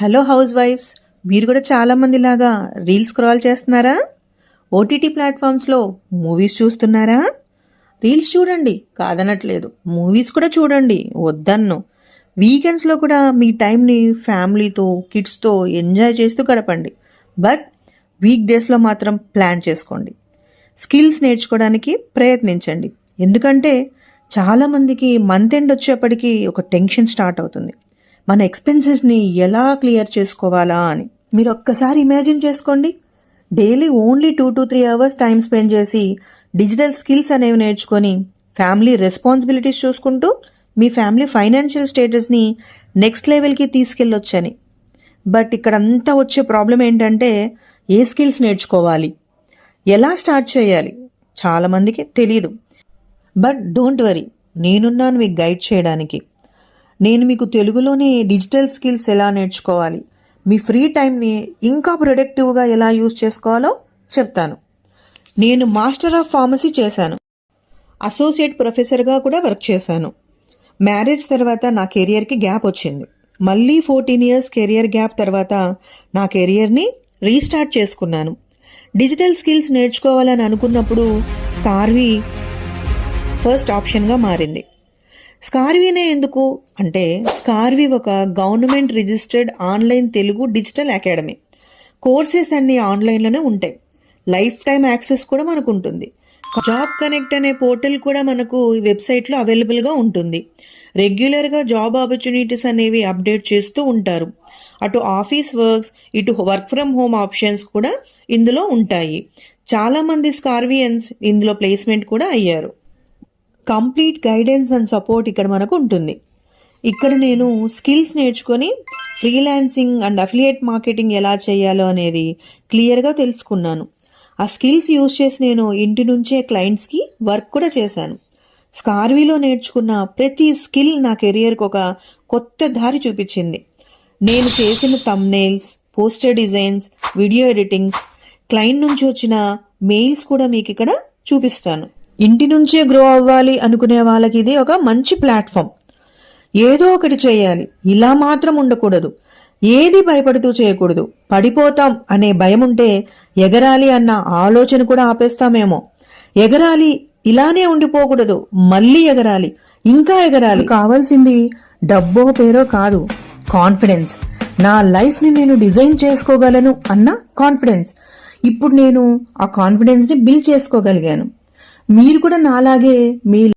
Hello house wives, మీరు కూడా చాలామంది లాగా రీల్స్ స్క్రాల్ చేస్తున్నారా? ఓటీటీ ప్లాట్ఫామ్స్లో మూవీస్ చూస్తున్నారా? రీల్స్ చూడండి, కాదనట్లేదు. మూవీస్ కూడా చూడండి, వద్దన్ను. వీకెండ్స్లో కూడా మీ టైంని ఫ్యామిలీతో, కిడ్స్తో ఎంజాయ్ చేస్తూ గడపండి. బట్ వీక్ డేస్లో మాత్రం ప్లాన్ చేసుకోండి. స్కిల్స్ నేర్చుకోవడానికి ప్రయత్నించండి. ఎందుకంటే చాలామందికి మంత్ ఎండ్ వచ్చేప్పటికి ఒక టెన్షన్ స్టార్ట్ అవుతుంది. మన ఎక్స్పెన్సెస్ని ఎలా క్లియర్ చేసుకోవాలా అని. మీరు ఒక్కసారి ఇమాజిన్ చేసుకోండి. Daily only 2 to 3 hours time spend చేసి డిజిటల్ స్కిల్స్ అనేవి నేర్చుకొని ఫ్యామిలీ రెస్పాన్సిబిలిటీస్ చూసుకుంటూ మీ ఫ్యామిలీ ఫైనాన్షియల్ స్టేటస్ని నెక్స్ట్ లెవెల్కి తీసుకెళ్ళొచ్చని. బట్ ఇక్కడ అంతా వచ్చే ప్రాబ్లం ఏంటంటే ఏ స్కిల్స్ నేర్చుకోవాలి, ఎలా స్టార్ట్ చేయాలి చాలామందికి తెలీదు. బట్ డోంట్ వరీ, నేనున్నాను మీకు గైడ్ చేయడానికి. నేను మీకు తెలుగులోనే డిజిటల్ స్కిల్స్ ఎలా నేర్చుకోవాలి, మీ ఫ్రీ టైంని ఇంకా ప్రొడక్టివ్గా ఎలా యూజ్ చేసుకోవాలో చెప్తాను. నేను మాస్టర్ ఆఫ్ ఫార్మసీ చేశాను, అసోసియేట్ ప్రొఫెసర్గా కూడా వర్క్ చేశాను. మ్యారేజ్ తర్వాత నా కెరియర్కి గ్యాప్ వచ్చింది. మళ్ళీ 14 years కెరియర్ గ్యాప్ తర్వాత నా కెరియర్ని రీస్టార్ట్ చేసుకున్నాను. డిజిటల్ స్కిల్స్ నేర్చుకోవాలని అనుకున్నప్పుడు స్కార్వీ ఫస్ట్ ఆప్షన్గా మారింది. స్కార్వీనే ఎందుకు అంటే, స్కార్వీ ఒక government registered online Telugu digital academy. Courses అన్నీ ఆన్లైన్లోనే ఉంటాయి. లైఫ్ టైం యాక్సెస్ కూడా మనకు ఉంటుంది. జాబ్ కనెక్ట్ అనే పోర్టల్ కూడా మనకు వెబ్సైట్లో అవైలబుల్గా ఉంటుంది. రెగ్యులర్గా జాబ్ ఆపర్చునిటీస్ అనేవి అప్డేట్ చేస్తూ ఉంటారు. అటు ఆఫీస్ వర్క్స్, ఇటు వర్క్ ఫ్రమ్ హోమ్ ఆప్షన్స్ కూడా ఇందులో ఉంటాయి. చాలామంది స్కార్వియన్స్ ఇందులో ప్లేస్మెంట్ కూడా అయ్యారు. కంప్లీట్ గైడెన్స్ అండ్ సపోర్ట్ ఇక్కడ మనకు ఉంటుంది. ఇక్కడ నేను స్కిల్స్ నేర్చుకొని ఫ్రీలాన్సింగ్ అండ్ అఫిలియేట్ మార్కెటింగ్ ఎలా చేయాలో అనేది క్లియర్గా తెలుసుకున్నాను. ఆ స్కిల్స్ యూజ్ చేసి నేను ఇంటి నుంచే క్లయింట్స్కి వర్క్ కూడా చేశాను. స్కార్వీలో నేర్చుకున్న ప్రతి స్కిల్ నా కెరియర్కి ఒక కొత్త దారి చూపించింది. నేను చేసిన thumbnails, poster designs, video editings, client నుంచి వచ్చిన మెయిల్స్ కూడా మీకు ఇక్కడ చూపిస్తాను. ఇంటి నుంచే గ్రో అవ్వాలి అనుకునే వాళ్ళకి ఇది ఒక మంచి ప్లాట్ఫామ్. ఏదో ఒకటి చేయాలి, ఇలా మాత్రం ఉండకూడదు. ఏది భయపడుతూ చేయకూడదు. పడిపోతాం అనే భయం ఉంటే ఎగరాలి అన్న ఆలోచన కూడా ఆపేస్తామేమో. ఎగరాలి, ఇలానే ఉండిపోకూడదు, మళ్ళీ ఎగరాలి, ఇంకా ఎగరాలి. కావాల్సింది డబ్బో పేరో కాదు, కాన్ఫిడెన్స్. నా లైఫ్ని నేను డిజైన్ చేసుకోగలను అన్న కాన్ఫిడెన్స్. ఇప్పుడు నేను ఆ కాన్ఫిడెన్స్ని బిల్డ్ చేసుకోగలిగాను. మీరు కూడా నాలాగే మీ